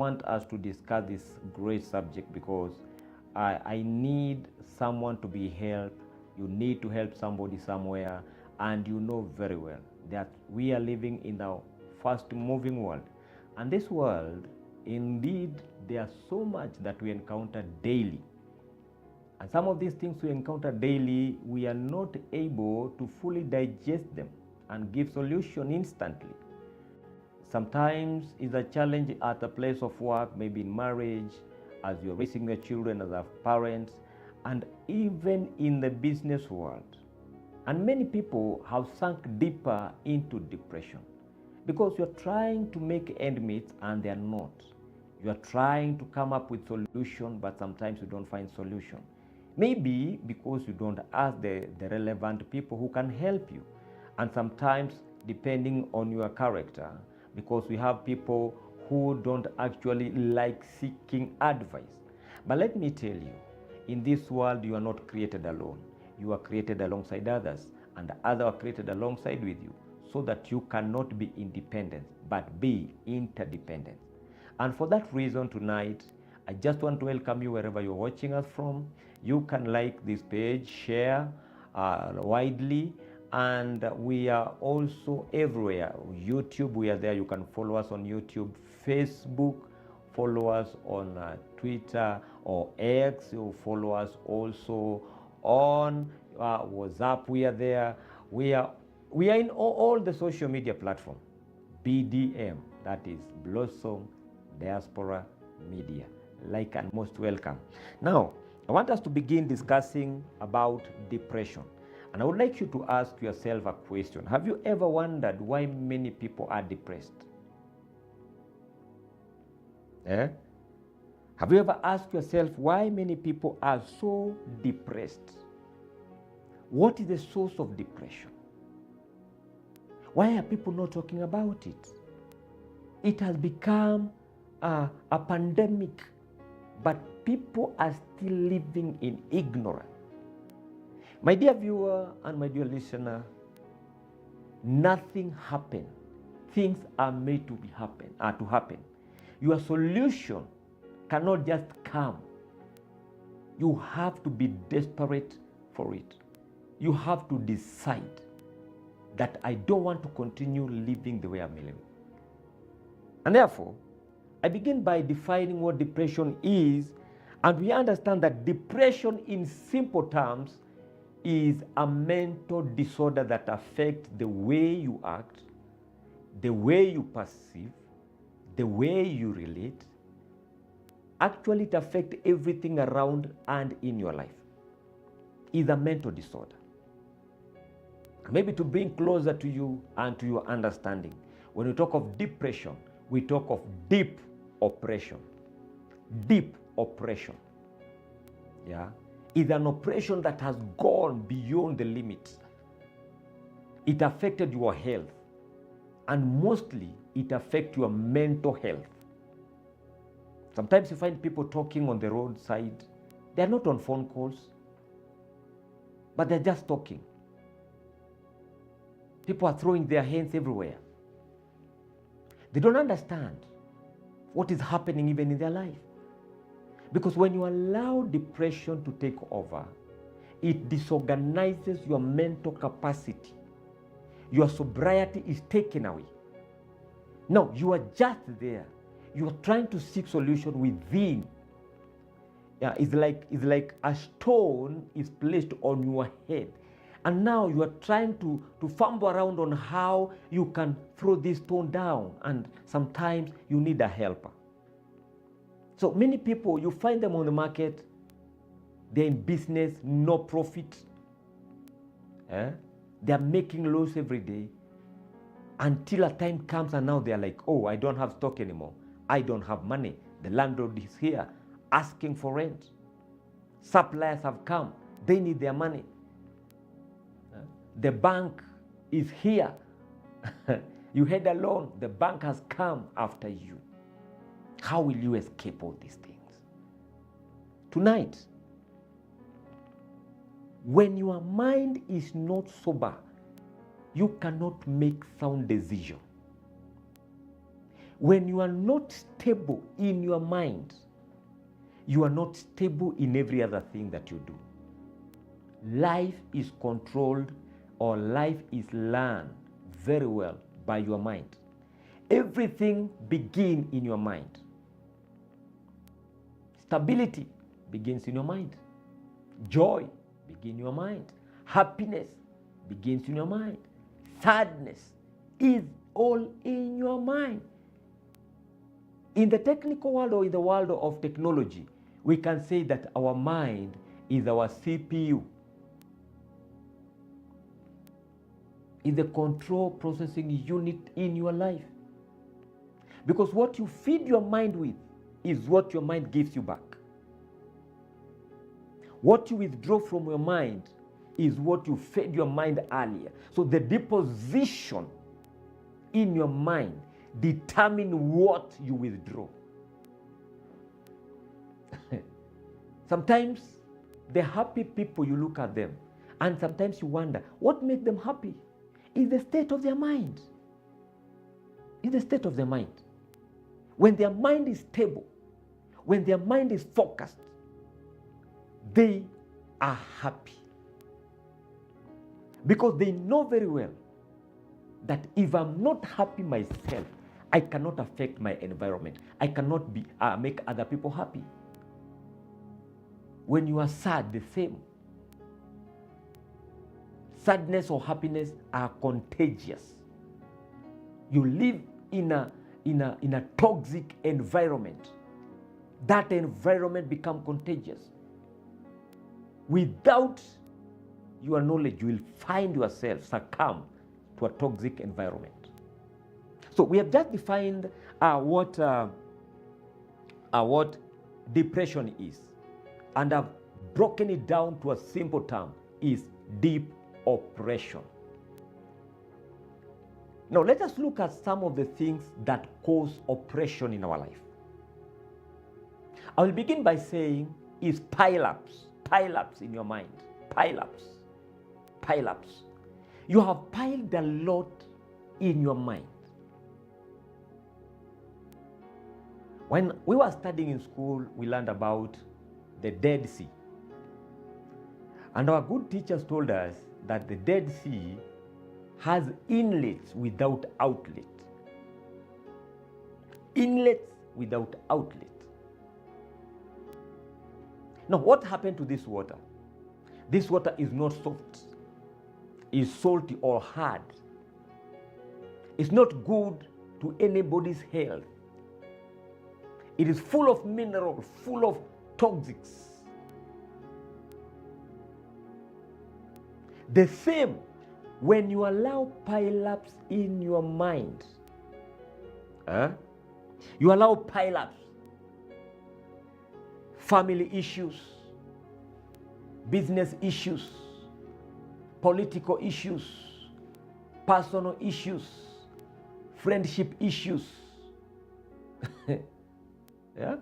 want us to discuss this great subject because I need someone to be helped. You need to help somebody somewhere, and you know very well that we are living in a fast moving world. And this world, indeed, there's so much that we encounter daily. And some of these things we encounter daily, we are not able to fully digest them and give solution instantly. Sometimes it's a challenge at a place of work, maybe in marriage, as you're raising your children as parents, and even in the business world. And many people have sunk deeper into depression because you're trying to make end meet and they're not. You're trying to come up with solution, but sometimes you don't find solution. Maybe because you don't ask the relevant people who can help you. And sometimes, depending on your character, because we have people who don't actually like seeking advice. But let me tell you, in this world, you are not created alone. You are created alongside others, and others are created alongside with you, so that you cannot be independent, but be interdependent. And for that reason tonight, I just want to welcome you wherever you're watching us from. You can like this page, share widely, and we are also everywhere. YouTube, we are there. You can follow us on YouTube, Facebook, follow us on Twitter or X. You follow us also on WhatsApp. We are there. We are in all the social media platforms. BDM, that is Blossom Diaspora Media. Like and most welcome. Now, I want us to begin discussing about depression. And I would like you to ask yourself a question. Have you ever wondered why many people are depressed? Have you ever asked yourself why many people are so depressed? What is the source of depression? Why are people not talking about it? It has become a pandemic, but people are still living in ignorance. My dear viewer and my dear listener, nothing happened. Things are made to happen. Your solution cannot just come. You have to be desperate for it. You have to decide that I don't want to continue living the way I'm living. And therefore, I begin by defining what depression is, and we understand that depression in simple terms is a mental disorder that affects the way you act, the way you perceive, the way you relate. Actually, it affects everything around and in your life. It's a mental disorder. Maybe to bring closer to you and to your understanding, when we talk of depression, we talk of deep oppression. Deep oppression. Yeah. It's an oppression that has gone beyond the limits. It affected your health, and mostly it affects your mental health. Sometimes you find people talking on the roadside. They're not on phone calls, but they're just talking. People are throwing their hands everywhere. They don't understand what is happening even in their life. Because when you allow depression to take over, it disorganizes your mental capacity. Your sobriety is taken away. No, you are just there. You are trying to seek solution within. Yeah, it's like a stone is placed on your head. And now you are trying to fumble around on how you can throw this stone down. And sometimes you need a helper. So many people, you find them on the market, they're in business, no profit. They're making loss every day until a time comes and now they're like, oh, I don't have stock anymore. I don't have money. The landlord is here asking for rent. Suppliers have come. They need their money. The bank is here. You had a loan. The bank has come after you. How will you escape all these things? Tonight, when your mind is not sober, you cannot make sound decisions. When you are not stable in your mind, you are not stable in every other thing that you do. Life is controlled, or life is learned very well by your mind. Everything begins in your mind. Stability begins in your mind. Joy begins in your mind. Happiness begins in your mind. Sadness is all in your mind. In the technical world, or in the world of technology, we can say that our mind is our CPU. Is the control processing unit in your life. Because what you feed your mind with is what your mind gives you back. What you withdraw from your mind is what you fed your mind earlier. So the deposition in your mind determines what you withdraw. Sometimes the happy people, you look at them, and sometimes you wonder, what makes them happy? Is the state of their mind. Is the state of their mind. When their mind is stable, when their mind is focused, they are happy. Because they know very well that if I'm not happy myself, I cannot affect my environment. I cannot make other people happy. When you are sad, the same. Sadness or happiness are contagious. You live in a toxic environment. That environment becomes contagious. Without your knowledge, you will find yourself succumb to a toxic environment. So we have just defined what depression is, and I've broken it down to a simple term: is deep oppression. Now let us look at some of the things that cause oppression in our life. I will begin by saying is pile-ups in your mind. Pile-ups. You have piled a lot in your mind. When we were studying in school, we learned about the Dead Sea. And our good teachers told us that the Dead Sea has inlets without outlet. Inlets without outlet. Now, what happened to this water? This water is not soft, is salty or hard. It's not good to anybody's health. It is full of minerals, full of toxics. The same when you allow pile-ups in your mind. You allow pile-ups. Family issues, business issues, political issues, personal issues, friendship issues. Yeah?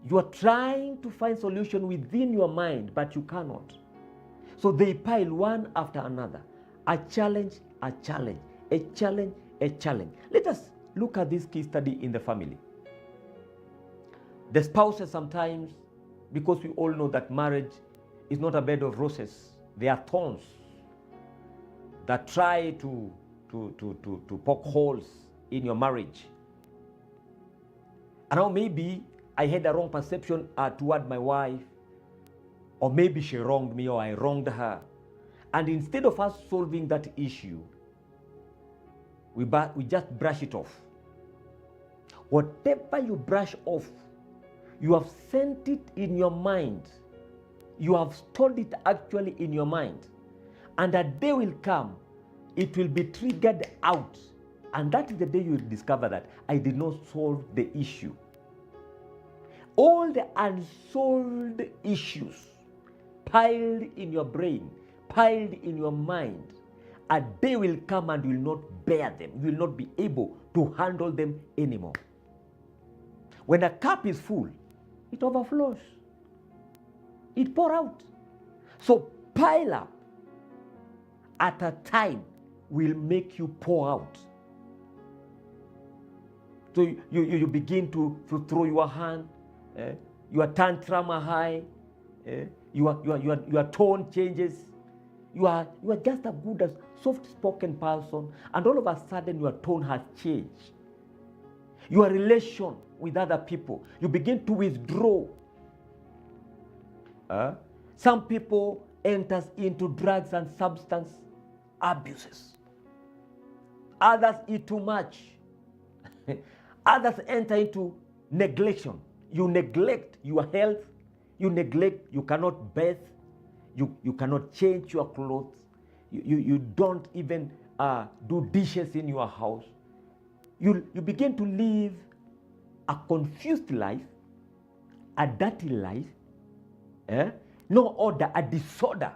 You are trying to find solution within your mind, but you cannot. So they pile one after another. A challenge, a challenge, a challenge, a challenge. Let us look at this case study in the family. The spouses sometimes, because we all know that marriage is not a bed of roses, there are thorns that try to poke holes in your marriage. And now maybe I had a wrong perception toward my wife, or maybe she wronged me or I wronged her. And instead of us solving that issue, we just brush it off. Whatever you brush off, you have sent it in your mind. You have stored it actually in your mind. And a day will come, it will be triggered out. And that is the day you will discover that I did not solve the issue. All the unsolved issues piled in your brain, piled in your mind, a day will come and you will not bear them. You will not be able to handle them anymore. When a cup is full, it overflows. It pours out. So pile up at a time will make you pour out. So you begin to throw your hand, your tantrum are high, your tone changes. You are just a good, as soft-spoken person, and all of a sudden your tone has changed. Your relation with other people, you begin to withdraw. Some people enters into drugs and substance abuses. Others eat too much. Others enter into neglection. You neglect your health. You neglect, you cannot bathe. You cannot change your clothes. You don't even do dishes in your house. You begin to live a confused life, a dirty life, no order, a disorder.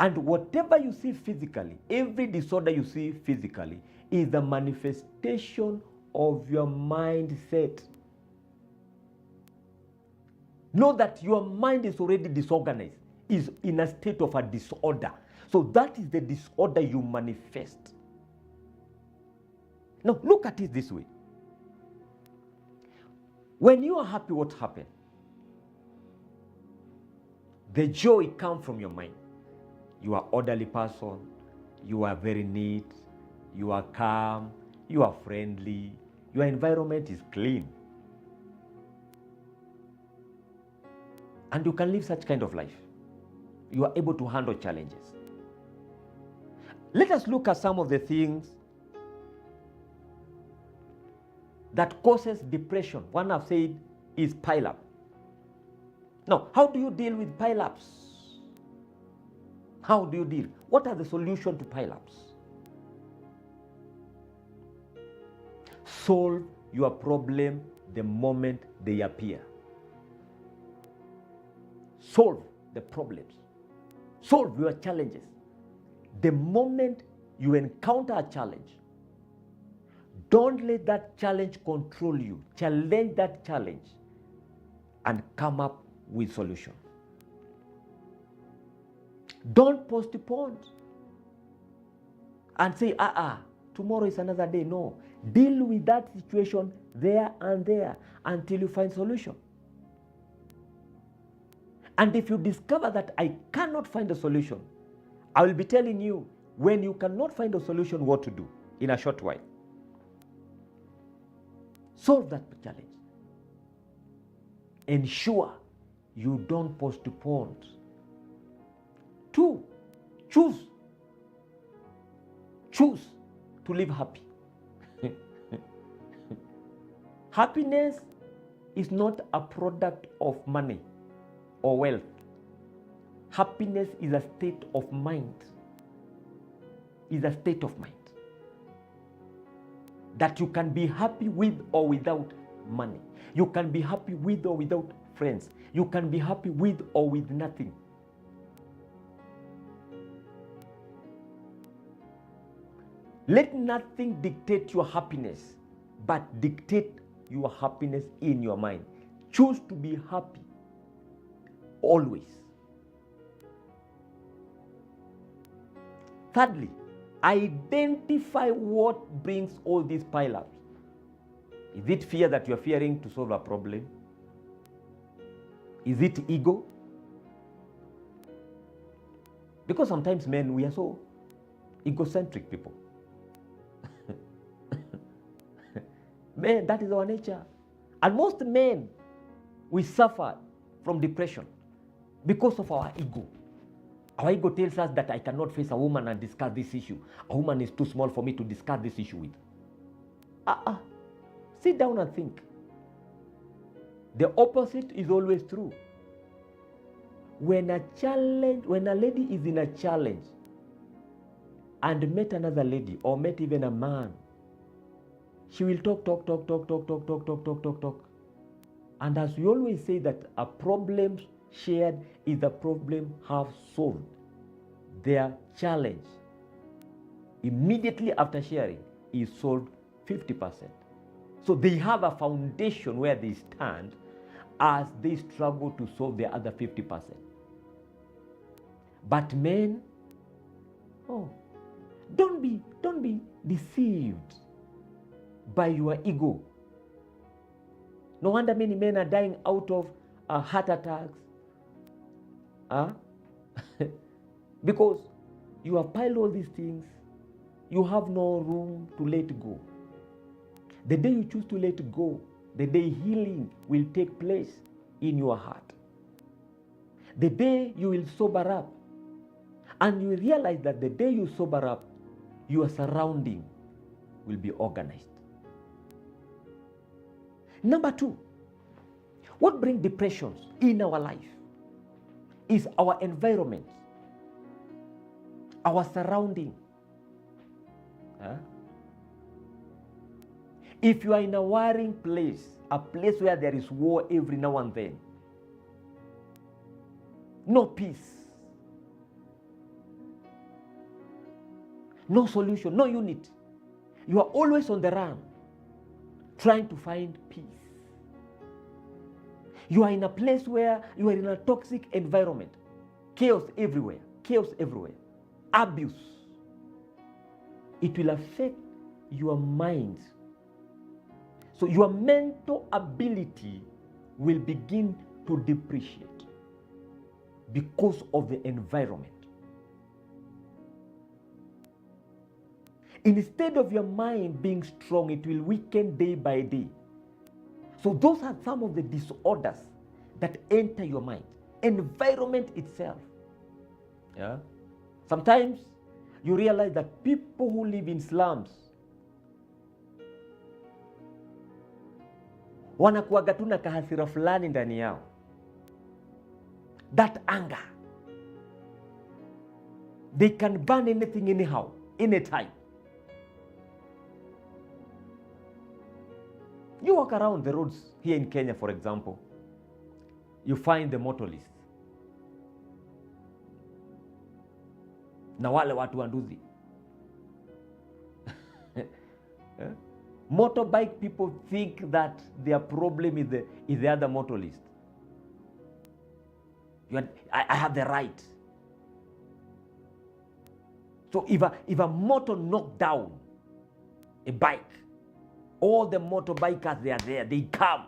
And whatever you see physically, every disorder you see physically is the manifestation of your mindset. Know that your mind is already disorganized, is in a state of a disorder. So that is the disorder you manifest. Now look at it this way. When you are happy, what happens? The joy comes from your mind. You are an orderly person. You are very neat. You are calm. You are friendly. Your environment is clean. And you can live such kind of life. You are able to handle challenges. Let us look at some of the things that causes depression. One I've said is pile-up. Now, how do you deal with pile-ups? How do you deal? What are the solutions to pile-ups? Solve your problem the moment they appear. Solve the problems. Solve your challenges. The moment you encounter a challenge, don't let that challenge control you. Challenge that challenge and come up with solution. Don't postpone and say, tomorrow is another day. No. Deal with that situation there and there until you find solution. And if you discover that I cannot find a solution, I will be telling you when you cannot find a solution what to do in a short while. Solve that challenge. Ensure you don't postpone. 2, choose. Choose to live happy. Happiness is not a product of money or wealth. Happiness is a state of mind. Is a state of mind that you can be happy with or without money. You can be happy with or without friends. You can be happy with or with nothing. Let nothing dictate your happiness, but dictate your happiness in your mind. Choose to be happy always. Thirdly, identify what brings all these pile-ups. Is it fear that you're fearing to solve a problem? Is it ego? Because sometimes men, we are so egocentric people. Men, that is our nature. And most men, we suffer from depression because of our ego. Our ego tells us that I cannot face a woman and discuss this issue. A woman is too small for me to discuss this issue with. Sit down and think. The opposite is always true. When a lady is in a challenge and met another lady or met even a man, she will talk. And as we always say that a problem shared is a problem half solved. Their challenge immediately after sharing is solved 50%. So they have a foundation where they stand as they struggle to solve the other 50%. But men, don't be deceived by your ego. No wonder many men are dying out of heart attacks. Because you have piled all these things, you have no room to let go. The day you choose to let go, the day healing will take place in your heart. The day you will sober up, and you will realize that the day you sober up, your surrounding will be organized. Number two, what brings depressions in our life is our environment, our surrounding. If you are in a warring place, a place where there is war every now and then, no peace, no solution, no unity, you are always on the run, trying to find peace. You are in a place where you are in a toxic environment, chaos everywhere, abuse. It will affect your mind. So your mental ability will begin to depreciate because of the environment. Instead of your mind being strong, it will weaken day by day. So those are some of the disorders that enter your mind. Environment itself. Sometimes you realize that people who live in slums wanakuwaga tu na kahasira fulani ndani yao. That anger. They can burn anything anyhow, anytime. You walk around the roads here in Kenya, for example, you find the motorists. Na wale watu wanduzi. Motorbike people think that their problem is the other motorist. I have the right. So if a motor knock down a bike, all the motorbikers, they are there. They come.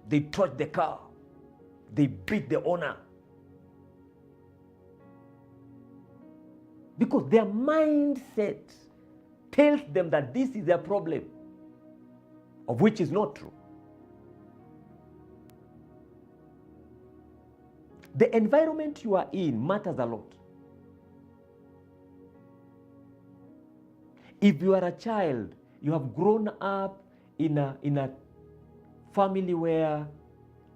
They touch the car. They beat the owner. Because their mindset tells them that this is their problem, of which is not true. The environment you are in matters a lot. If you are a child, you have grown up in a family where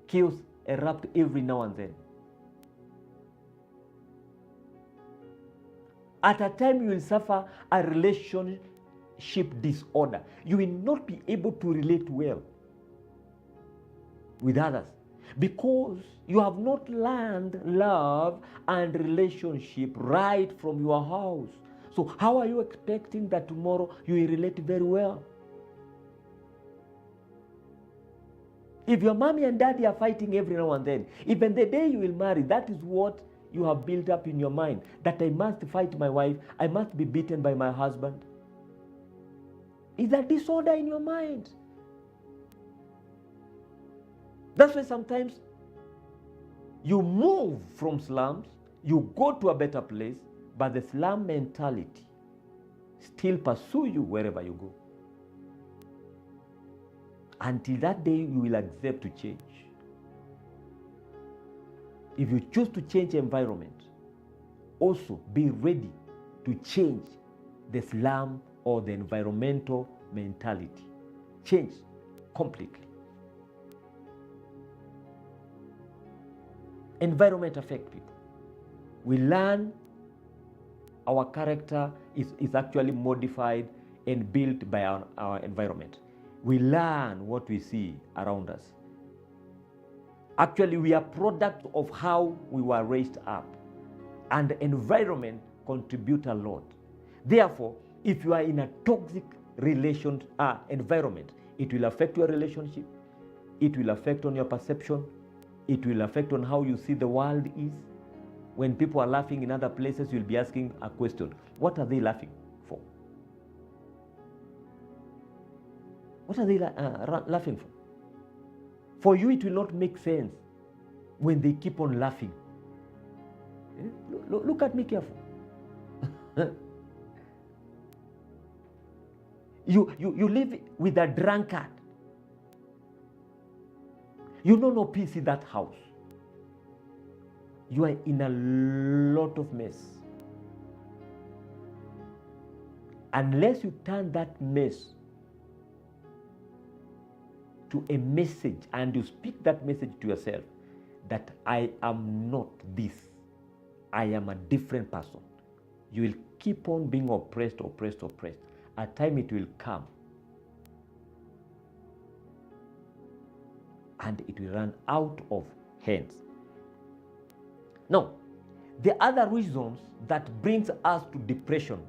chaos erupts every now and then. At a time you will suffer a relationship disorder. You will not be able to relate well with others because you have not learned love and relationship right from your house. So how are you expecting that tomorrow you will relate very well? If your mommy and daddy are fighting every now and then, even the day you will marry, that is what you have built up in your mind, that I must fight my wife, I must be beaten by my husband. Is a disorder in your mind. That's why sometimes you move from slums, you go to a better place, but the slum mentality still pursue you wherever you go. Until that day you will accept to change. If you choose to change environment, also be ready to change the slum or the environmental mentality. Change completely. Environment affects people. We learn our character is actually modified and built by our environment. We learn what we see around us. Actually, we are products of how we were raised up, and the environment contributes a lot. Therefore, if you are in a toxic environment, it will affect your relationship, it will affect on your perception, it will affect on how you see the world is. When people are laughing in other places, you'll be asking a question: what are they laughing for? What are they laughing for? For you, it will not make sense when they keep on laughing. Look at me careful. You live with a drunkard. You know no peace in that house. You are in a lot of mess. Unless you turn that mess to a message and you speak that message to yourself that I am not this, I am a different person, you will keep on being oppressed. A time it will come and it will run out of hands. Now, the other reasons that brings us to depression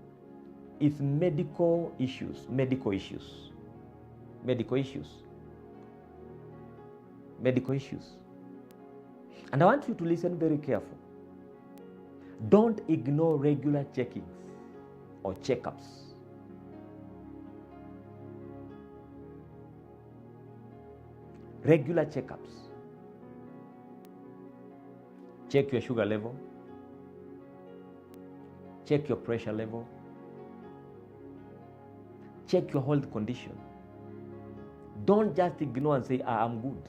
is medical issues. And I want you to listen very careful. Don't ignore regular checkings or checkups. Regular checkups. Check your sugar level. Check your pressure level. Check your health condition. Don't just ignore and say, I'm good.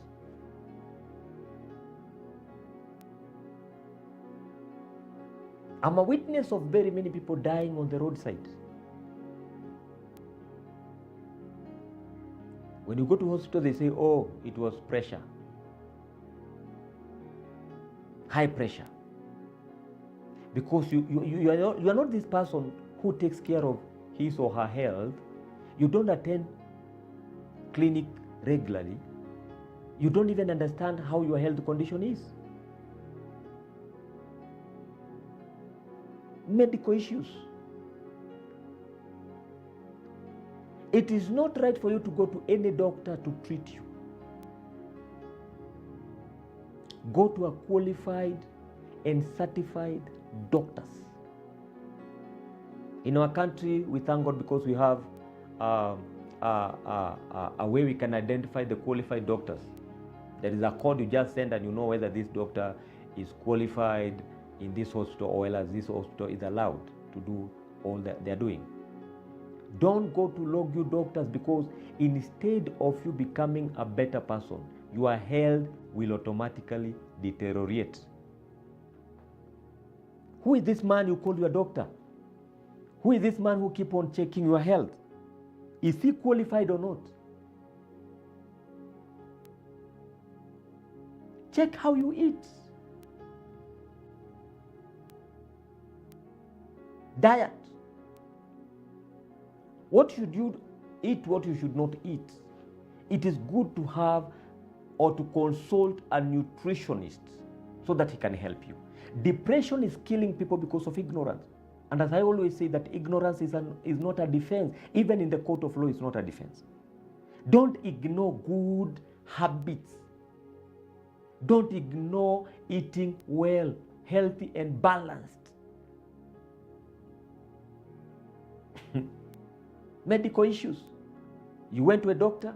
I'm a witness of very many people dying on the roadside. When you go to hospital, they say, oh, it was pressure. High pressure. Because you are not this person who takes care of his or her health. You don't attend clinic regularly. You don't even understand how your health condition is. Medical issues. It is not right for you to go to any doctor to treat you. Go to a qualified and certified doctors. In our country, we thank God because we have a way we can identify the qualified doctors. There is a code you just send and you know whether this doctor is qualified in this hospital or whether this hospital is allowed to do all that they're doing. Don't go to low-level doctors because instead of you becoming a better person, your health will automatically deteriorate. Who is this man you call your doctor? Who is this man who keep on checking your health? Is he qualified or not? Check how you eat. Diet. What should you eat, what you should not eat? It is good to have or to consult a nutritionist so that he can help you. Depression is killing people because of ignorance. And as I always say, that ignorance is not a defense. Even in the court of law, it's not a defense. Don't ignore good habits. Don't ignore eating well, healthy and balanced. Medical issues. You went to a doctor,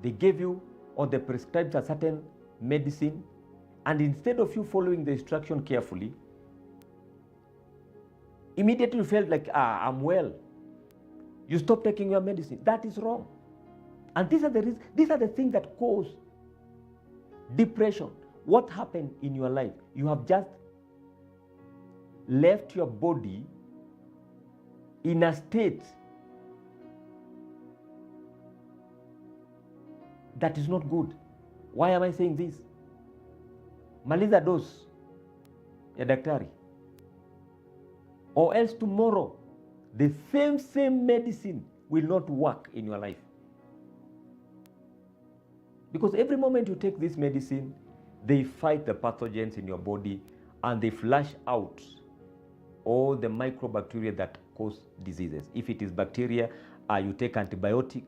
they gave you or they prescribed a certain medicine, and instead of you following the instruction carefully, immediately you felt like, I'm well. You stop taking your medicine. That is wrong. And these are the things that cause depression. What happened in your life? You have just left your body in a state that is not good. Why am I saying this? Maliza dose ya daktari, or else tomorrow the same medicine will not work in your life. Because every moment you take this medicine, they fight the pathogens in your body and they flush out all the microbacteria that cause diseases. If it is bacteria, you take antibiotic.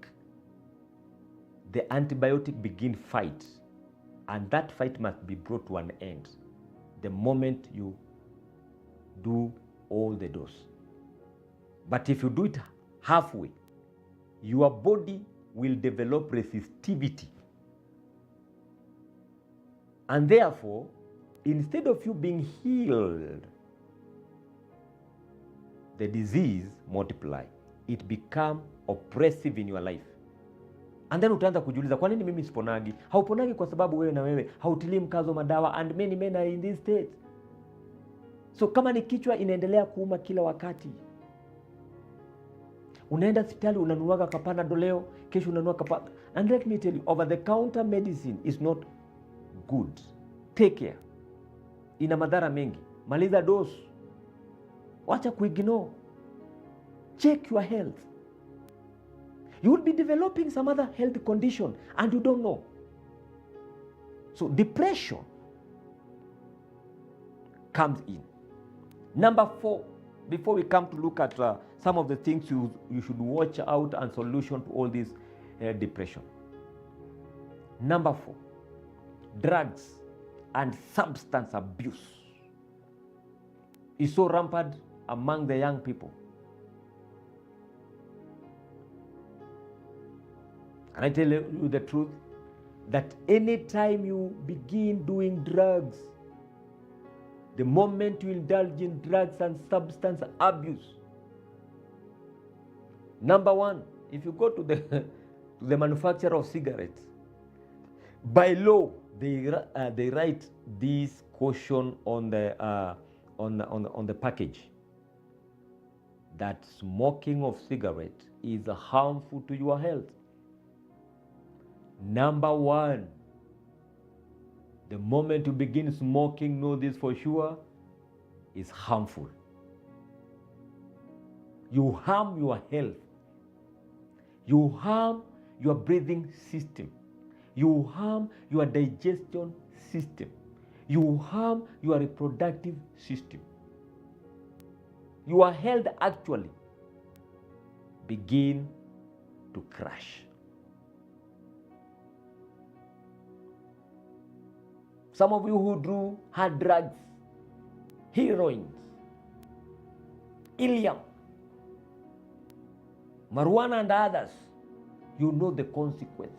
The antibiotic begin fight, and that fight must be brought to an end the moment you do all the dose. But if you do it halfway, your body will develop resistivity. And therefore, instead of you being healed, the disease multiply. It become oppressive in your life. And then utaanza kujiuliza, kwa nini mimi siponagi? Hauponagi kwa sababu wewe na wewe hautilii mkazo madawa, and many men are in this state. So kama ni kichwa inaendelea kuuma kila wakati, unaenda hospitali unanunuaga Panadol leo, kesho unanunua Panadol. And let me tell you, over the counter medicine is not good. Take care. Ina madhara mengi. Maliza dose. Wacha kuignore. Check your health. You will be developing some other health condition and you don't know. So depression comes in. Number 4, before we come to look at some of the things you should watch out and solution to all this depression. Number 4, drugs and substance abuse is so rampant among the young people. And I tell you the truth, that anytime you begin doing drugs, the moment you indulge in drugs and substance abuse, number 1, if you go to the manufacturer of cigarettes, by law they write this caution on the package that smoking of cigarettes is harmful to your health. Number 1, the moment you begin smoking, know this for sure, is harmful. You harm your health. You harm your breathing system. You harm your digestion system. You harm your reproductive system. Your health actually begin to crash. Some of you who do hard drugs, heroin, Ilium, marijuana and others, you know the consequences.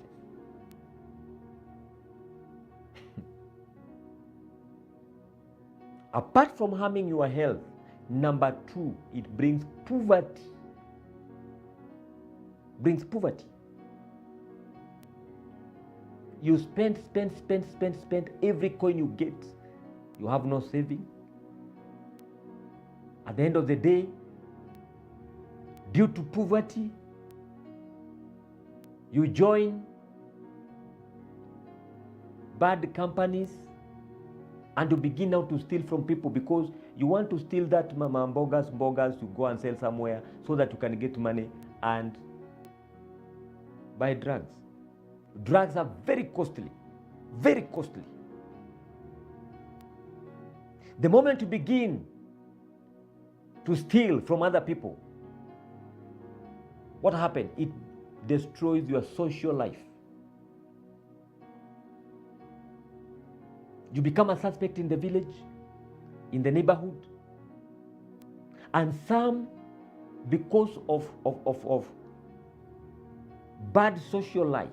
Apart from harming your health, number 2, it brings poverty. You spend every coin you get. You have no saving. At the end of the day, due to poverty, you join bad companies and you begin now to steal from people because you want to steal that mama bogas, you go and sell somewhere so that you can get money and buy drugs. Drugs are very costly, very costly. The moment you begin to steal from other people, what happens? It destroys your social life. You become a suspect in the village, in the neighborhood, and some, because of bad social life,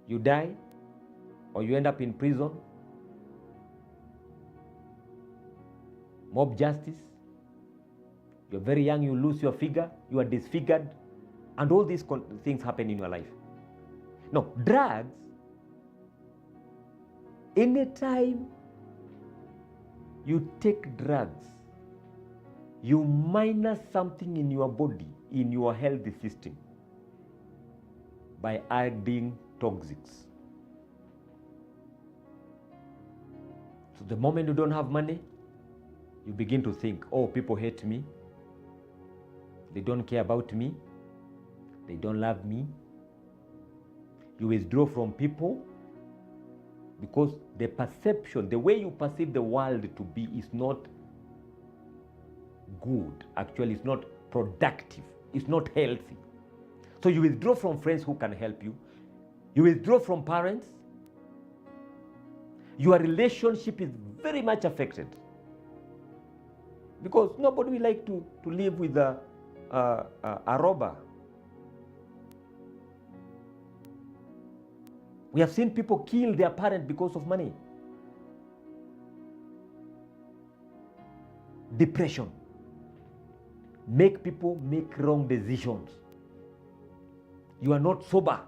you die or you end up in prison. Mob justice. You're very young, you lose your figure, you are disfigured, and all these things happen in your life. No, drugs, anytime you take drugs, you minus something in your body, in your healthy system, by adding toxics. So the moment you don't have money, you begin to think, oh, people hate me. They don't care about me. They don't love me. You withdraw from people because the perception, the way you perceive the world to be is not good. Actually, it's not productive. It's not healthy. So you withdraw from friends who can help you. You withdraw from parents. Your relationship is very much affected. Because nobody will like to live with a robber. We have seen people kill their parent because of money. Depression. Make people make wrong decisions. You are not sober.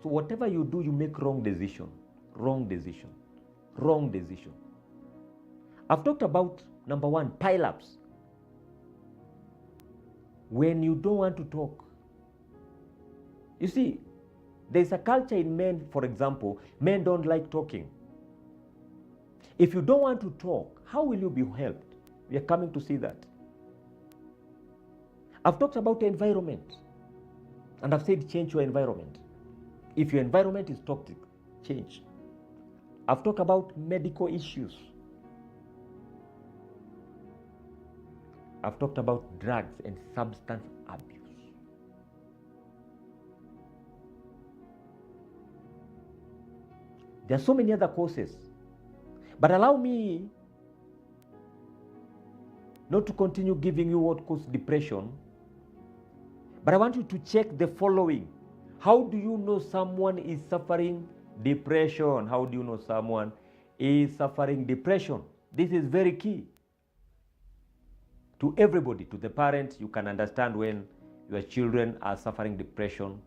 So whatever you do, you make wrong decision. Wrong decision. Wrong decision. I've talked about number one, pile-ups. When you don't want to talk. You see, there's a culture in men, for example, men don't like talking. If you don't want to talk, how will you be helped? We are coming to see that. I've talked about the environment, and I've said change your environment. If your environment is toxic, change. I've talked about medical issues. I've talked about drugs and substance abuse. There are so many other causes. But allow me not to continue giving you what causes depression, but I want you to check the following. How do you know someone is suffering depression? How do you know someone is suffering depression? This is very key. To everybody, to the parents, you can understand when your children are suffering depression.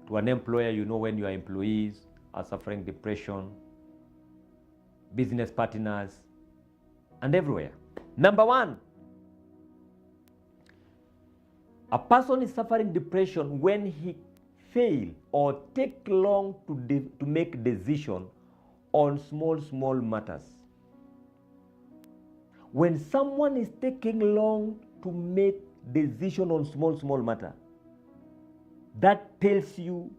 To an employer, you know when your employees are suffering depression. Business partners, and everywhere. Number one, a person is suffering depression when he fail or take long to make decision on small matters. When someone is taking long to make decision on small matter, that tells you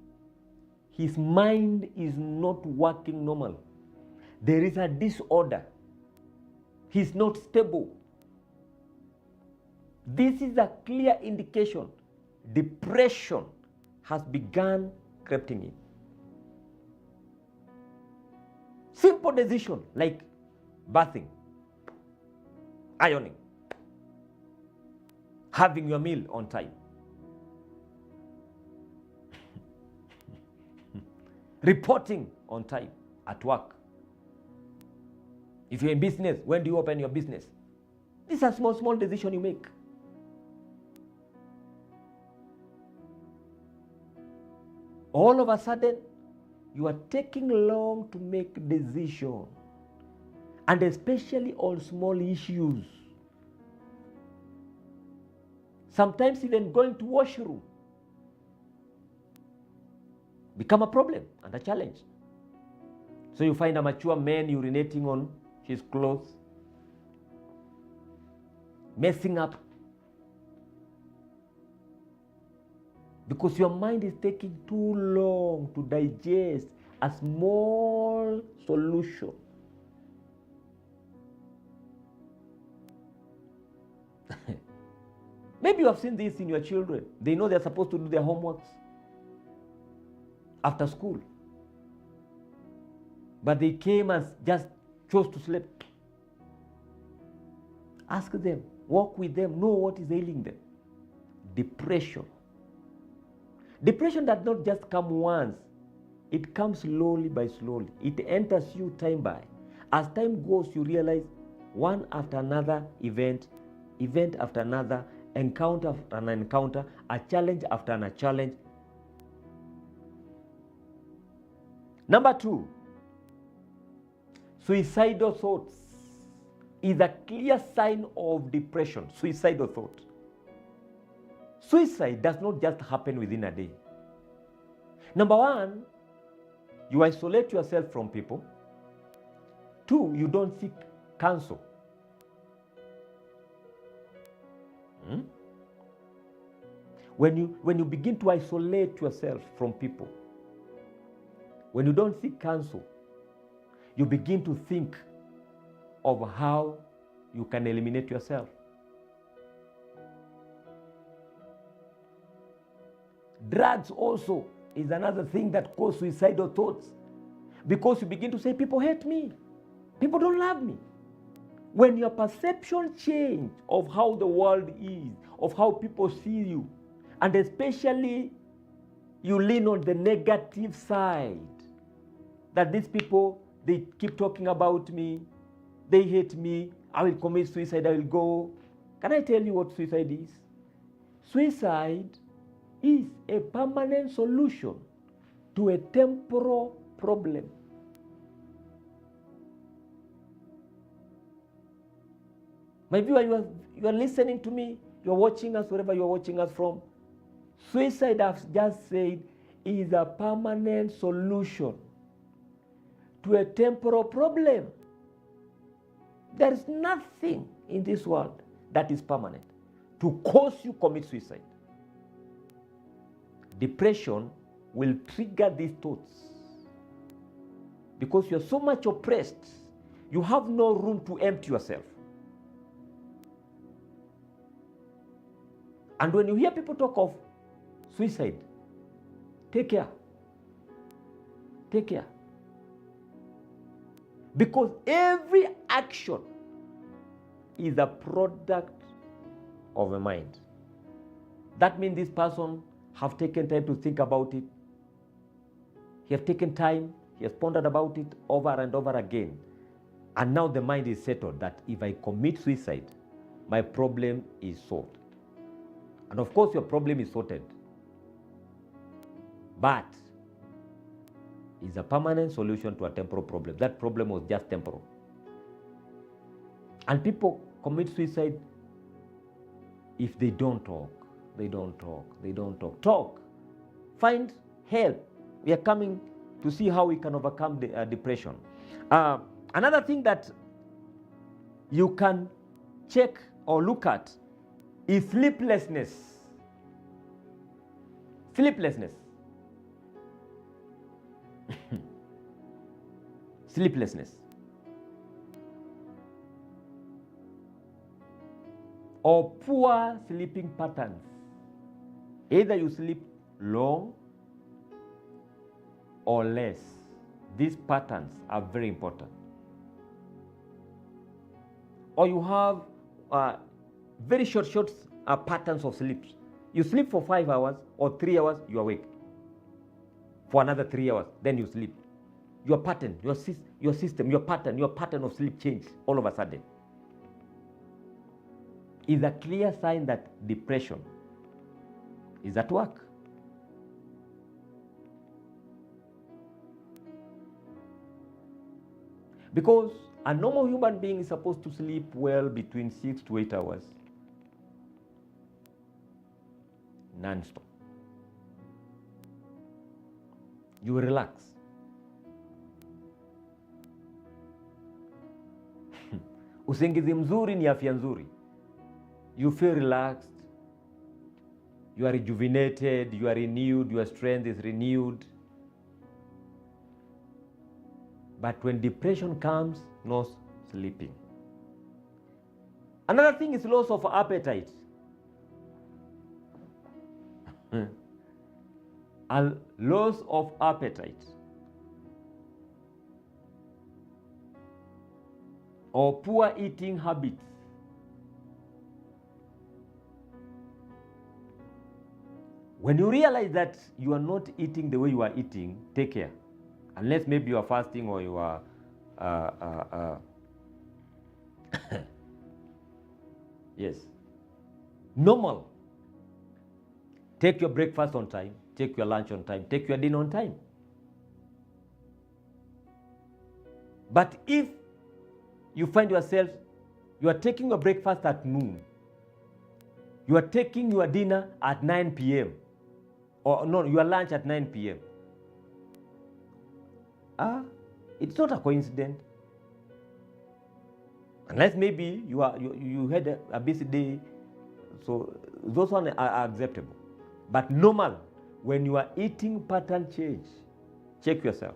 his mind is not working normal. There is a disorder. He's not stable. This is a clear indication depression has begun creeping in. Simple decision like bathing, ironing, having your meal on time, reporting on time at work. If you're in business, when do you open your business? These are small decisions you make. All of a sudden, you are taking long to make decisions, and especially on small issues. Sometimes even going to washroom become a problem and a challenge. So you find a mature man urinating on his clothes, messing up, because your mind is taking too long to digest a small solution. Maybe you have seen this in your children. They know they're supposed to do their homeworks after school, but they came and just chose to sleep. Ask them, walk with them, know what is ailing them. Depression. Depression does not just come once. It comes slowly by slowly. It enters you time by. As time goes, you realize one after another event after another, encounter after an encounter, a challenge after a challenge. Number two, suicidal thoughts is a clear sign of depression. Suicidal thought. Suicide does not just happen within a day. Number one, you isolate yourself from people. Two, you don't seek counsel. When you begin to isolate yourself from people, when you don't seek counsel, you begin to think of how you can eliminate yourself. Drugs also is another thing that causes suicidal thoughts, because you begin to say, people hate me, people don't love me. When your perception change of how the world is, of how people see you, and especially you lean on the negative side. That these people, they keep talking about me, they hate me, I will commit suicide, I will go. Can I tell you what suicide is? Suicide is a permanent solution to a temporal problem. My viewer, you are listening to me, you are watching us wherever you are watching us from. Suicide, I've just said, is a permanent solution to a temporal problem. There is nothing in this world that is permanent to cause you commit suicide. Depression will trigger these thoughts because you're so much oppressed, you have no room to empty yourself. And when you hear people talk of suicide, take care. Take care. Because every action is a product of a mind. That means this person have taken time to think about it. He has taken time, he has pondered about it over and over again. And now the mind is settled that if I commit suicide, my problem is solved. And of course your problem is sorted. But it's a permanent solution to a temporal problem. That problem was just temporal. And people commit suicide if they don't talk. They don't talk. They don't talk. Talk. Find help. We are coming to see how we can overcome the depression. Another thing that you can check or look at is sleeplessness. Sleeplessness. Sleeplessness. Or poor sleeping patterns. Either you sleep long or less. These patterns are very important. Or you have very short patterns of sleep. You sleep for 5 hours or 3 hours, you awake. For another 3 hours, then you sleep. Your pattern, your system, your pattern of sleep change all of a sudden. Is a clear sign that depression is at work. Because a normal human being is supposed to sleep well between 6 to 8 hours, non-stop. You relax. Usingizi mzuri ni afya nzuri. You feel relaxed, you are rejuvenated, you are renewed, your strength is renewed. But when depression comes, no sleeping. Another thing is loss of appetite. A loss of appetite. Or poor eating habits. When you realize that you are not eating the way you are eating, take care. Unless maybe you are fasting or you are yes, normal. Take your breakfast on time, take your lunch on time, take your dinner on time. But if you find yourself, you are taking your breakfast at noon, you are taking your dinner at 9 p.m. or no, your lunch at 9 p.m. It's not a coincidence. Unless maybe you had a busy day, so those ones are acceptable. But normal, when your eating pattern change, check yourself.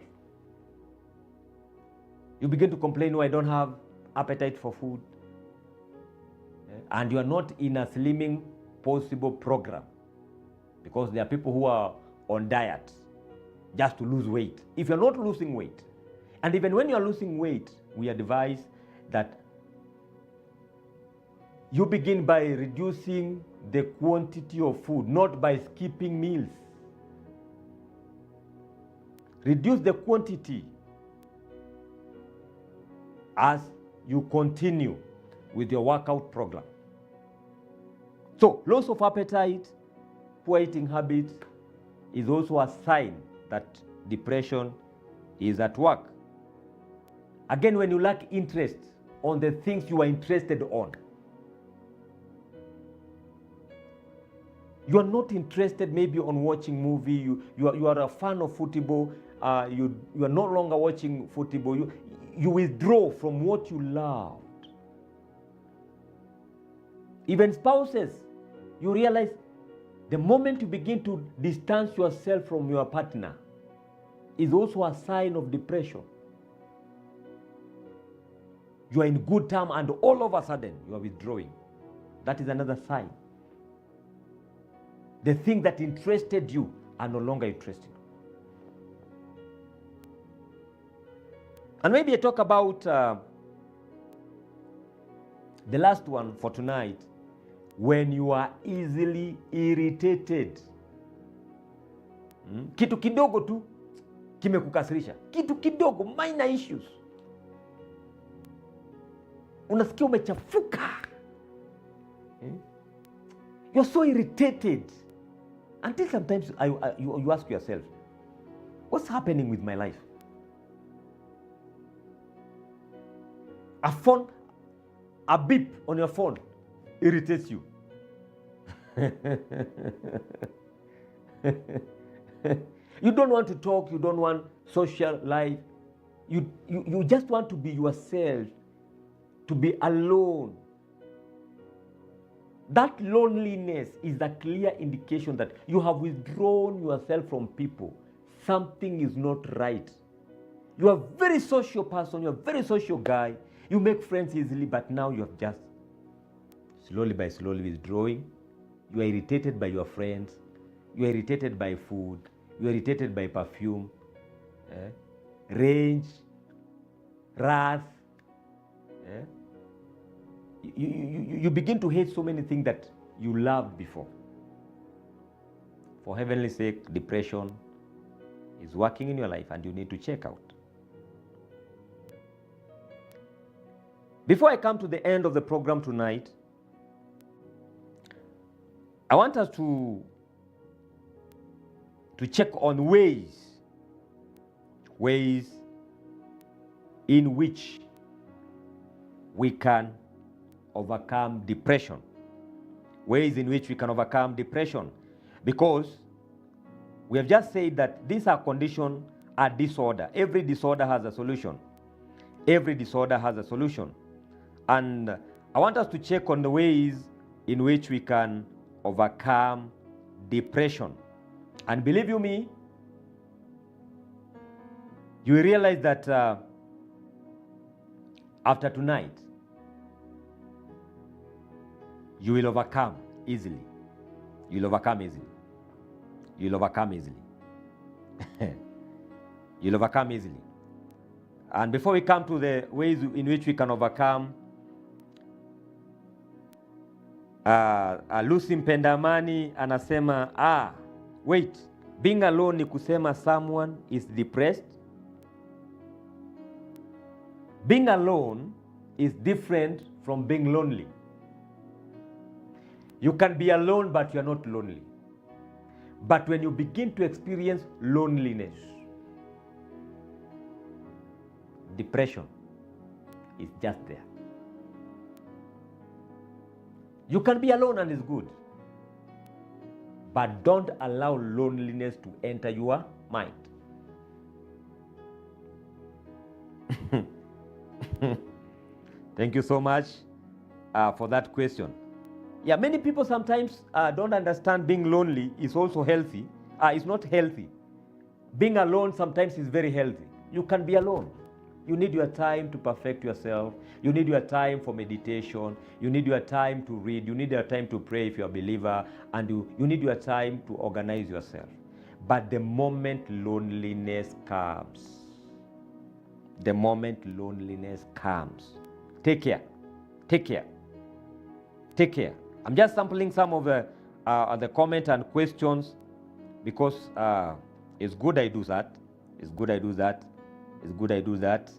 You begin to complain, no, I don't have appetite for food. And you are not in a slimming possible program. Because there are people who are on diet just to lose weight. If you're not losing weight, and even when you're losing weight, we advise that you begin by reducing the quantity of food, not by skipping meals. Reduce the quantity as you continue with your workout program. So, loss of appetite, poor eating habits is also a sign that depression is at work. Again, when you lack interest on the things you are interested on, you are not interested maybe on watching movie, you are a fan of football, you are no longer watching football, you withdraw from what you loved. Even spouses, you realize the moment you begin to distance yourself from your partner is also a sign of depression. You are in good term and all of a sudden you are withdrawing. That is another sign. The thing that interested you are no longer interesting. And maybe I talk about the last one for tonight, when you are easily irritated. Kitu kidogo tu kimekukasirisha. Kitu kidogo, minor issues. Unasikia umechafuka. You're so irritated. Until sometimes you ask yourself, what's happening with my life? A beep on your phone irritates you. You don't want to talk, you don't want social life. You just want to be yourself, to be alone. That loneliness is a clear indication that you have withdrawn yourself from people. Something is not right. You are a very social person, you're a very social guy. You make friends easily, but now you have just slowly withdrawing. You are irritated by your friends. You are irritated by food. You are irritated by perfume, range, wrath. You begin to hate so many things that you loved before. For heaven's sake, depression is working in your life and you need to check out. Before I come to the end of the program tonight, I want us to check on ways in which we can overcome depression. Ways in which we can overcome depression. Because we have just said that these are conditions, a disorder. Every disorder has a solution. Every disorder has a solution. And I want us to check on the ways in which we can overcome depression. And believe you me, you will realize that after tonight, you will overcome easily. You'll overcome easily. You'll overcome easily. You'll overcome easily. And before we come to the ways in which we can overcome, Lucy Mpendamani anasema, wait, being alone ni kusema someone is depressed? Being alone is different from being lonely. You can be alone, but you are not lonely. But when you begin to experience loneliness, depression is just there. You can be alone and it's good. But don't allow loneliness to enter your mind. Thank you so much for that question. Yeah, many people sometimes don't understand being lonely is also healthy. It's not healthy. Being alone sometimes is very healthy. You can be alone. You need your time to perfect yourself. You need your time for meditation. You need your time to read. You need your time to pray if you're a believer. And you need your time to organize yourself. But the moment loneliness comes, take care. Take care. Take care. I'm just sampling some of the comments and questions because it's good I do that. It's good I do that. It's good I do that.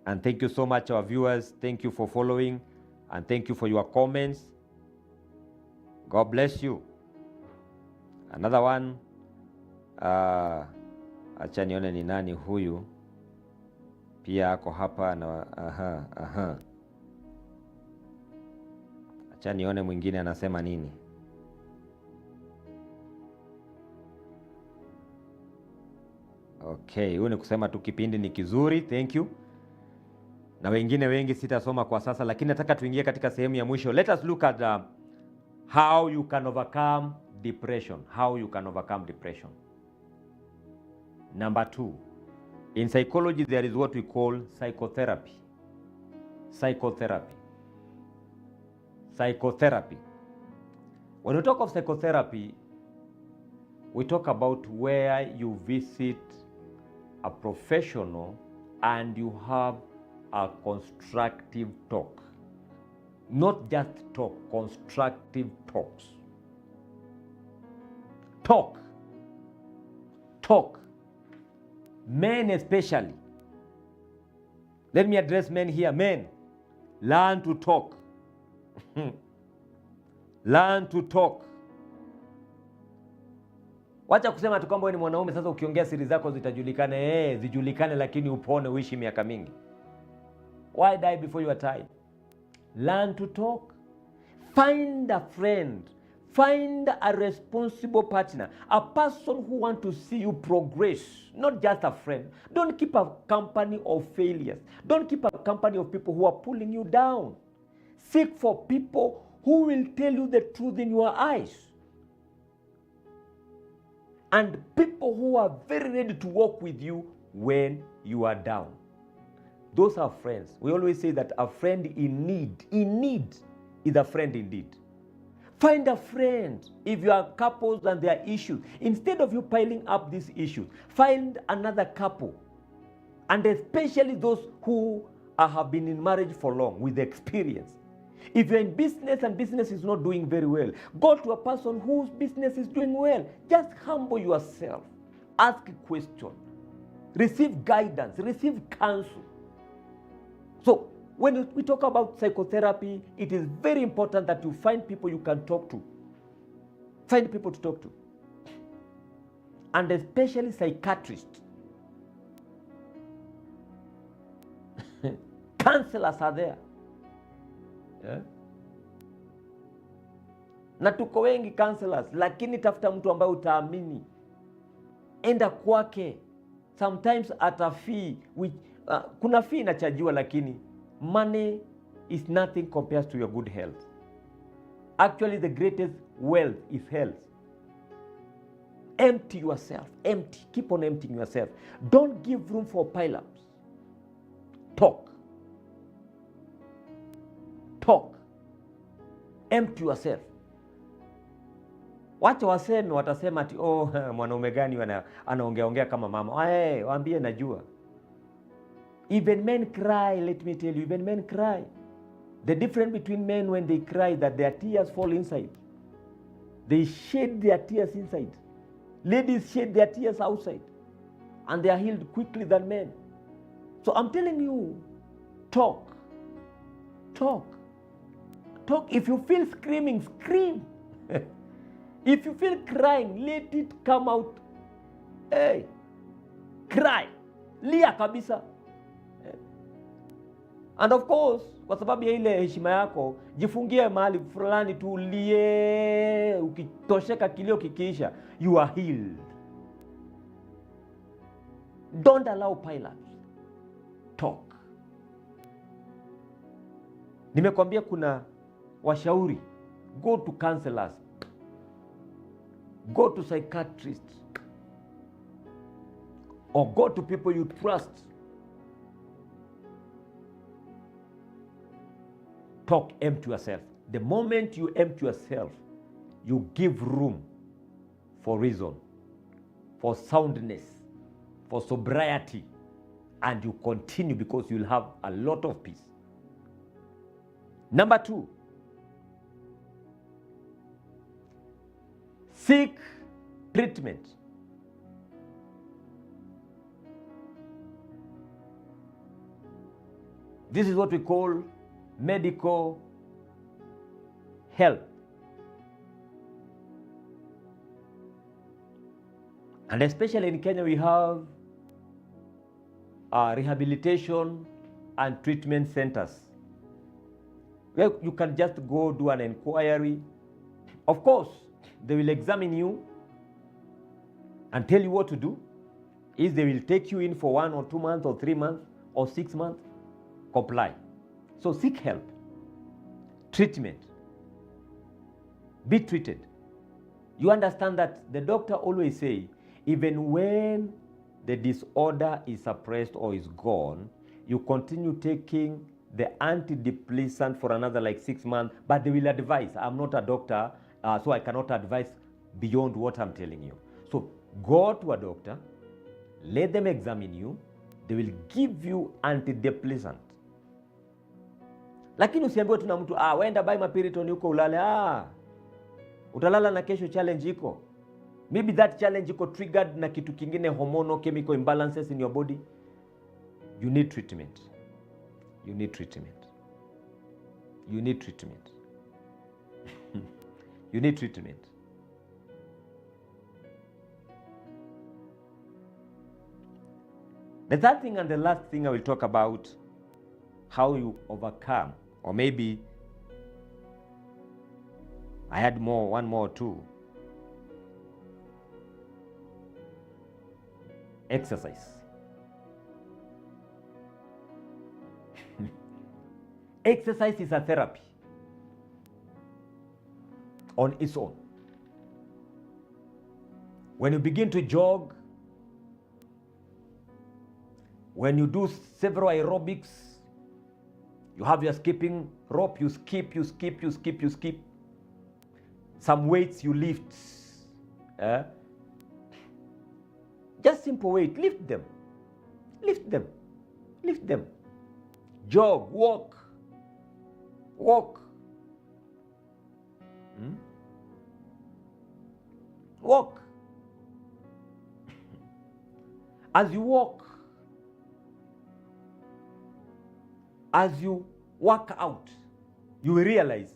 And thank you so much, our viewers. Thank you for following. And thank you for your comments. God bless you. Another one. Acha nione ni nani huyu. Pia ako hapa na Acha nione mwingine anasema nini. Okay, huyu ni kusema tu kipindi ni kizuri. Thank you. Na wengine wengi sitasoma kwa sasa, lakini nataka tuingie katika sehemu ya mwisho. Let us look at how you can overcome depression. How you can overcome depression. Number 2. In psychology, there is what we call psychotherapy. Psychotherapy. Psychotherapy. When we talk of psychotherapy, we talk about where you visit a professional and you have a constructive talk. Not just talk, constructive talks. Talk. Talk. Men especially. Let me address men here. Men, learn to talk. Learn to talk. Wacha kusema tu kwamba wewe ni mwanaume sasa ukiongea siri zako zitajulikane. Zijulikane lakini upone uishi miaka mingi. Why die before your time? Learn to talk. Find a friend. Find a responsible partner. A person who wants to see you progress. Not just a friend. Don't keep a company of failures. Don't keep a company of people who are pulling you down. Seek for people who will tell you the truth in your eyes. And people who are very ready to walk with you when you are down. Those are friends. We always say that a friend in need is a friend indeed. Find a friend. If you are couples and there are issues, instead of you piling up these issues, find another couple. And especially those who have been in marriage for long with experience. If you're in business and business is not doing very well, go to a person whose business is doing well. Just humble yourself. Ask a question. Receive guidance. Receive counsel. So, when we talk about psychotherapy, it is very important that you find people you can talk to. Find people to talk to. And especially psychiatrists. Counselors are there. Yeah? Na tuko wengi counselors, lakini tafuta mtu ambaye utaamini. Enda kwake. Sometimes at a fee, which, kuna fee inachajiwa, lakini money is nothing compared to your good health. Actually, the greatest wealth is health. Empty yourself. Empty. Keep on emptying yourself. Don't give room for pile-ups. Talk. Talk. Empty yourself. Wacha waseme, watasema ati mwanaume gani anaongea kama mama. Waambie najua. Even men cry, let me tell you, even men cry. The difference between men when they cry that their tears fall inside. They shed their tears inside. Ladies shed their tears outside. And they are healed quickly than men. So I'm telling you, talk. Talk. Talk. If you feel screaming, scream. If you feel crying, let it come out. Hey, cry. Lia kabisa. And of course, kwa sababu ya ile heshima yako, jifungie mahali fulani tulie, ukitosheka kilio kikiisha, you are healed. Don't allow pile-ups. Talk. Nimekwambia kuna washauri. Go to counselors. Go to psychiatrists. Or go to people you trust. Talk, empty yourself. The moment you empty yourself, you give room for reason, for soundness, for sobriety, and you continue because you'll have a lot of peace. Number 2, seek treatment. This is what we call medical help. And especially in Kenya, we have rehabilitation and treatment centers where you can just go do an inquiry. Of course, they will examine you and tell you what to do. If they will take you in for 1 or 2 months or 3 months or 6 months, comply. So seek help, treatment, be treated. You understand that the doctor always say, even when the disorder is suppressed or is gone, you continue taking the antidepressant for another like 6 months, but they will advise. I'm not a doctor, so I cannot advise beyond what I'm telling you. So go to a doctor, let them examine you, they will give you antidepressant. Lakini usiambiwe tuna mtu, wenda buy mapiriton yuko ulale, utalala na kesho challenge iko. Maybe that challenge iko triggered na kitu kingine, hormonal chemical imbalances in your body. You need treatment. You need treatment. You need treatment. You need treatment. The third thing and the last thing I will talk about, how you overcome, or maybe I had one more too. Exercise. Exercise is a therapy on its own. When you begin to jog, when you do several aerobics, you have your skipping rope, you skip. Some weights you lift. Just simple weight, lift them. Jog, walk. Walk. As you walk, as you work out, you will realize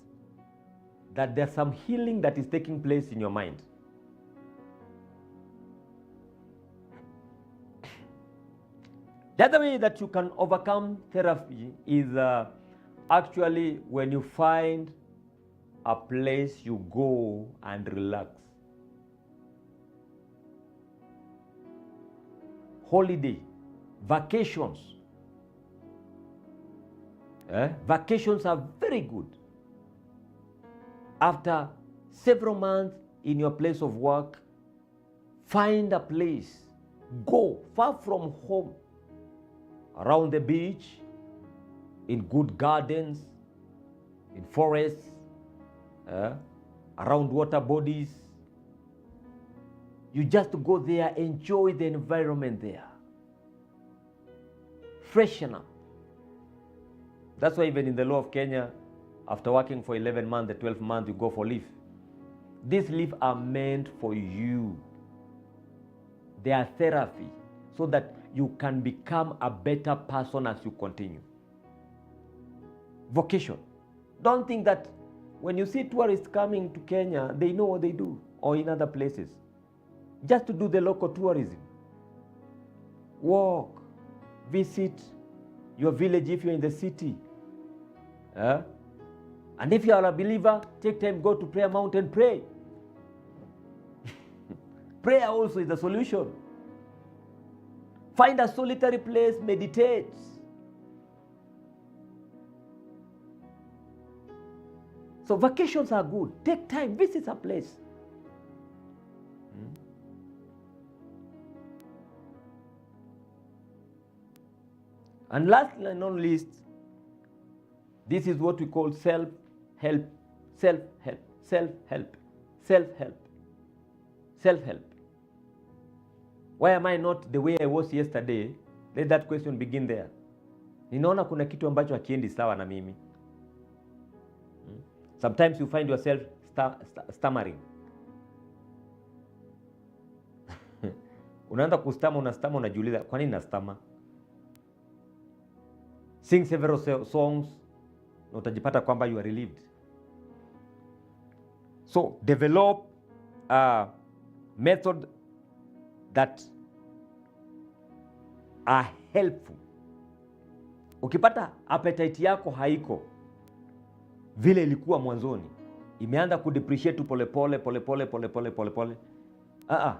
that there's some healing that is taking place in your mind. The other way that you can overcome therapy is actually when you find a place you go and relax. Holiday, vacations. Vacations are very good. After several months in your place of work, find a place. Go far from home. Around the beach, in good gardens, in forests, around water bodies. You just go there, enjoy the environment there. Freshen up. That's why even in the law of Kenya, after working for 11 months, the 12th month, you go for leave. These leave are meant for you. They are therapy, so that you can become a better person as you continue. Vocation. Don't think that when you see tourists coming to Kenya, they know what they do, or in other places. Just to do the local tourism. Walk, visit your village if you're in the city. And if you are a believer, take time, go to prayer mountain, pray. Prayer also is the solution. Find a solitary place, meditate. So vacations are good. Take time, visit a place. And last and not least, this is what we call self-help. Why am I not the way I was yesterday? Let that question begin there. Ninaona kuna kitu ambacho hakiendi sawa na mimi. Sometimes you find yourself stammering. Unaanza kustama, unajiuliza kwa nini nastama? Sing several songs na utajipata kwamba you are relieved. So develop a method that are helpful. Ukipata appetite yako haiko vile ilikuwa mwanzoni, imeanza kudepreciate polepole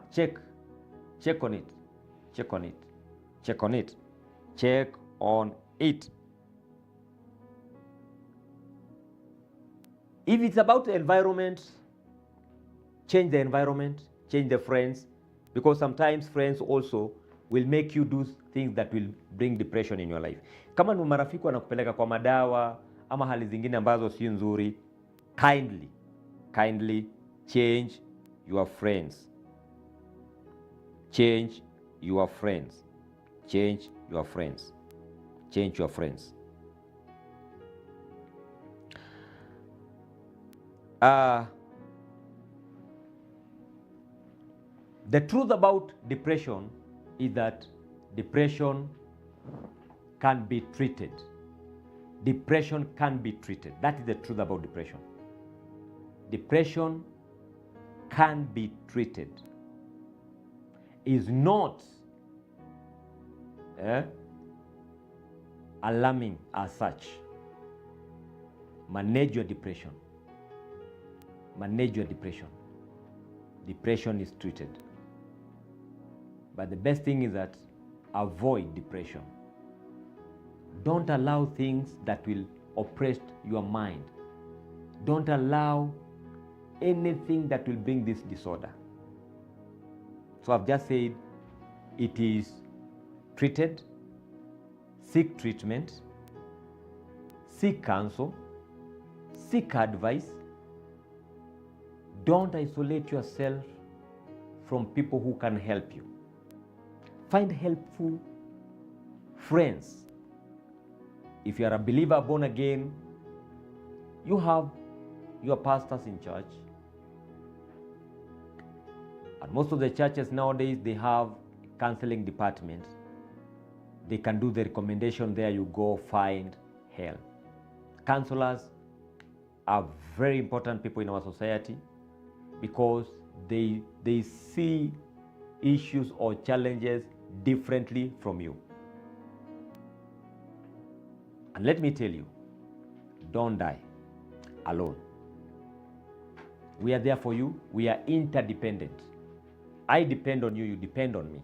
check on it. If it's about the environment, change the environment, change the friends, because sometimes friends also will make you do things that will bring depression in your life. Kama ni marafiki wanakupeleka kwa madawa ama hali zingine ambazo si nzuri, kindly change your friends. Change your friends. Change your friends. Change your friends. The truth about depression is that depression can be treated. Depression can be treated. That is the truth about depression. Depression can be treated. Is not alarming as such. Manage your depression. Manage your depression. Depression is treated. But the best thing is that avoid depression. Don't allow things that will oppress your mind. Don't allow anything that will bring this disorder. So I've just said it is treated. Seek treatment. Seek counsel. Seek advice. Don't isolate yourself from people who can help you. Find helpful friends. If you are a believer born again, you have your pastors in church. And most of the churches nowadays, they have counseling departments. They can do the recommendation there. You go find help. Counselors are very important people in our society because they see issues or challenges differently from you. And let me tell you, don't die alone. We are there for you. We are interdependent. I depend on you, you depend on me.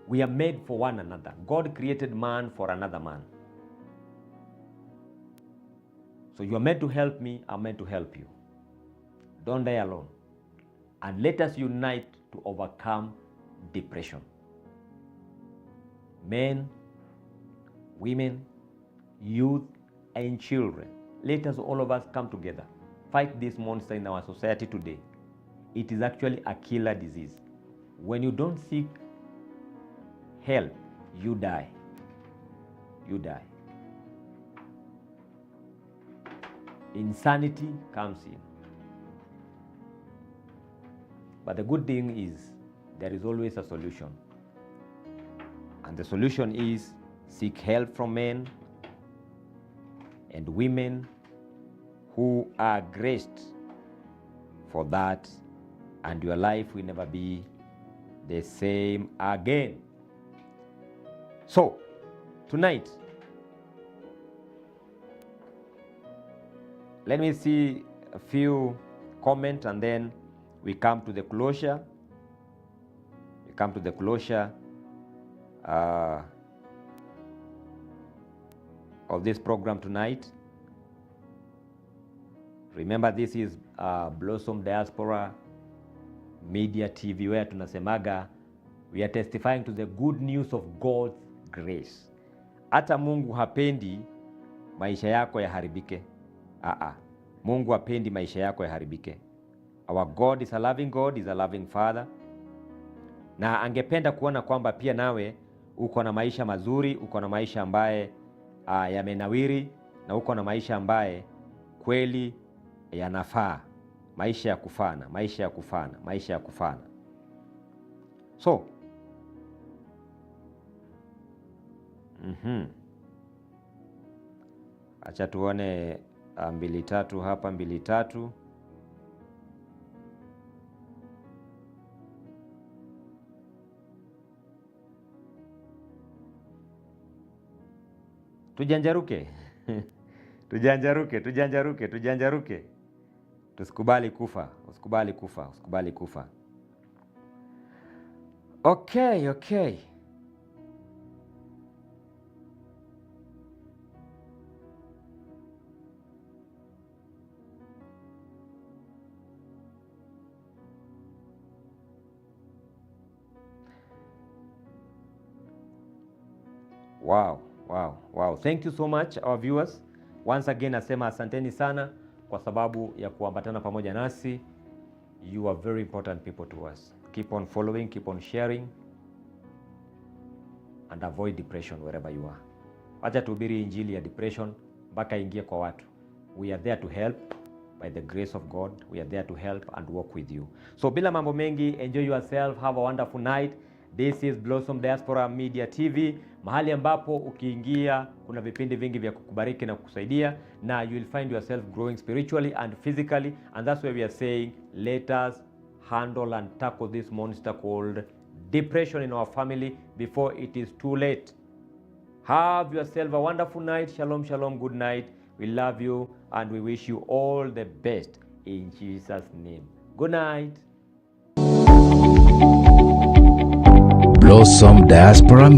We are made for one another. God created man for another man. So you are meant to help me, I'm meant to help you. Don't die alone. And let us unite to overcome depression. Men, women, youth, and children. Let us, all of us, come together. Fight this monster in our society today. It is actually a killer disease. When you don't seek help, you die. You die. Insanity comes in. But the good thing is there is always a solution. And the solution is seek help from men and women who are graced for that, and your life will never be the same again. So, tonight, let me see a few comments and then we come to the closure. We come to the closure of this program tonight. Remember, this is Blossom Diaspora Media TV, where tunasemaga we are testifying to the good news of God's grace. Hata Mungu hapendi maisha yako yaharibike. Mungu hapendi maisha yako yaharibike. Our God is a loving God, is a loving Father. Na angependa kuona kwamba pia nawe uko na maisha mazuri, uko na maisha ambaye yamenawiri, na uko na maisha ambaye kweli yanafaa. Maisha ya kufana, maisha ya kufana, maisha ya kufana. So, Acha tuone 2-3 hapa, 2-3. Tujanjaruke. Tujanjaruke. Tusikubali kufa. Usikubali kufa. Okay. Wow. Thank you so much our viewers. Once again nasema asanteni sana kwa sababu ya kuambatana pamoja nasi. You are very important people to us. Keep on following, keep on sharing and avoid depression wherever you are. Acha tuhubiri injili ya depression mpaka ingie kwa watu. We are there to help by the grace of God. We are there to help and walk with you. So bila mambo mengi, enjoy yourself, have a wonderful night. This is Blossom Diaspora Media TV, mahali ambapo ukiingia kuna vipindi vingi vya kukubariki na kukusaidia, na you will find yourself growing spiritually and physically, and that's why we are saying let us handle and tackle this monster called depression in our family before it is too late. Have yourself a wonderful night. Shalom, good night. We love you and we wish you all the best in Jesus' name. Good night. Blossom Diaspora